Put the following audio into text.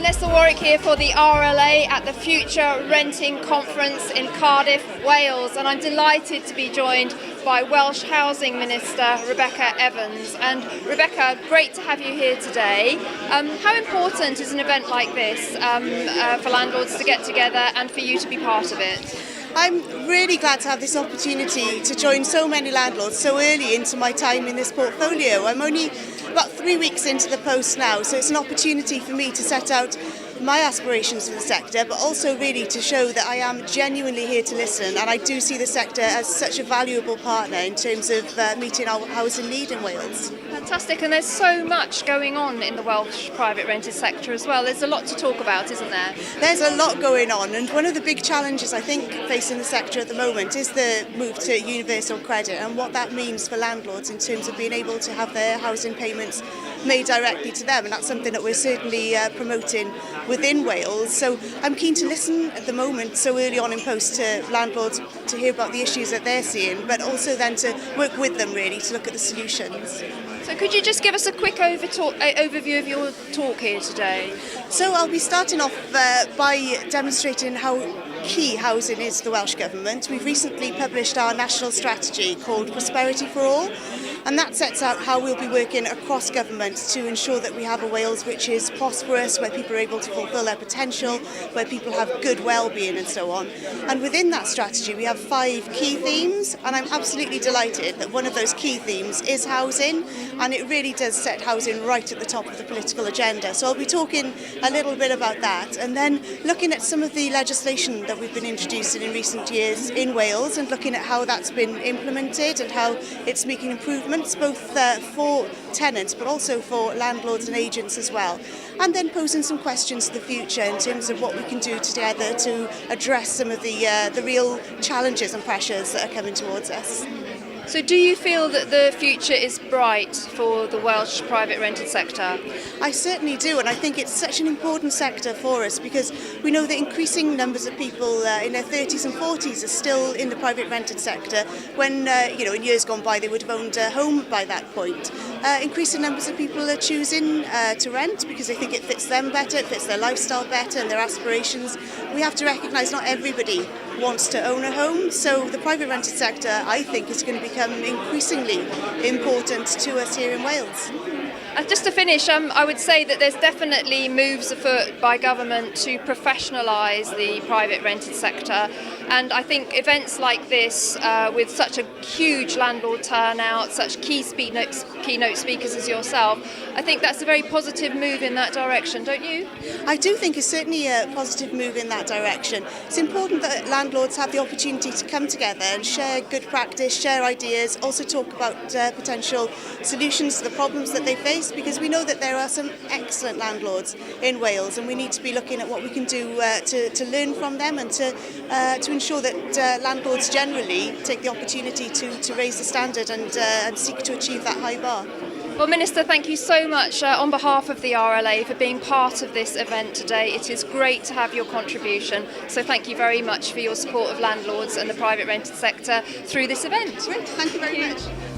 Vanessa Warwick here for the RLA at the Future Renting Conference in Cardiff, Wales, and I'm delighted to be joined by Welsh Housing Minister Rebecca Evans. And Rebecca, great to have you here today. How important is an event like this for landlords to get together and for you to be part of it? I'm really glad to have this opportunity to join so many landlords so early into my time in this portfolio. I'm only about 3 weeks into the post now, so it's an opportunity for me to set out my aspirations for the sector, but also really to show that I am genuinely here to listen, and I do see the sector as such a valuable partner in terms of meeting our housing need in Wales. Fantastic, and there's so much going on in the Welsh private rented sector as well. There's a lot to talk about, isn't there? There's a lot going on, and one of the big challenges I think facing the sector at the moment is the move to universal credit and what that means for landlords in terms of being able to have their housing payments made directly to them, and that's something that we're certainly promoting within Wales. So I'm keen to listen at the moment so early on in post to landlords to hear about the issues that they're seeing, but also then to work with them really to look at the solutions. So could you just give us a quick overview of your talk here today? So I'll be starting off by demonstrating how key housing is to the Welsh Government. We've recently published our national strategy called Prosperity for All, and that sets out how we'll be working across government to ensure that we have a Wales which is prosperous, where people are able to fulfil their potential, where people have good well-being and so on. And within that strategy we have 5 key themes, and I'm absolutely delighted that one of those key themes is housing, and it really does set housing right at the top of the political agenda. So I'll be talking a little bit about that, and then looking at some of the legislation that we've been introducing in recent years in Wales and looking at how that's been implemented and how it's making improvements both for tenants but also for landlords and agents as well. And then posing some questions to the future in terms of what we can do together to address some of the real challenges and pressures that are coming towards us. So do you feel that the future is bright for the Welsh private rented sector? I certainly do, and I think it's such an important sector for us because we know that increasing numbers of people in their 30s and 40s are still in the private rented sector when, in years gone by they would have owned a home by that point. Increasing numbers of people are choosing to rent because they think it fits them better, it fits their lifestyle better and their aspirations. We have to recognise not everybody wants to own a home, so the private rented sector, I think, is going to become increasingly important to us here in Wales. Just to finish, I would say that there's definitely moves afoot by government to professionalise the private rented sector, and I think events like this with such a huge landlord turnout, such keynote speakers as yourself, I think that's a very positive move in that direction, don't you? I do think it's certainly a positive move in that direction. It's important that landlords have the opportunity to come together and share good practice, share ideas, also talk about potential solutions to the problems that they face, because we know that there are some excellent landlords in Wales and we need to be looking at what we can do to learn from them and to ensure that landlords generally take the opportunity to raise the standard and seek to achieve that high bar. Well, Minister, thank you so much on behalf of the RLA for being part of this event today. It is great to have your contribution, so thank you very much for your support of landlords and the private rented sector through this event. Great, thank you very much.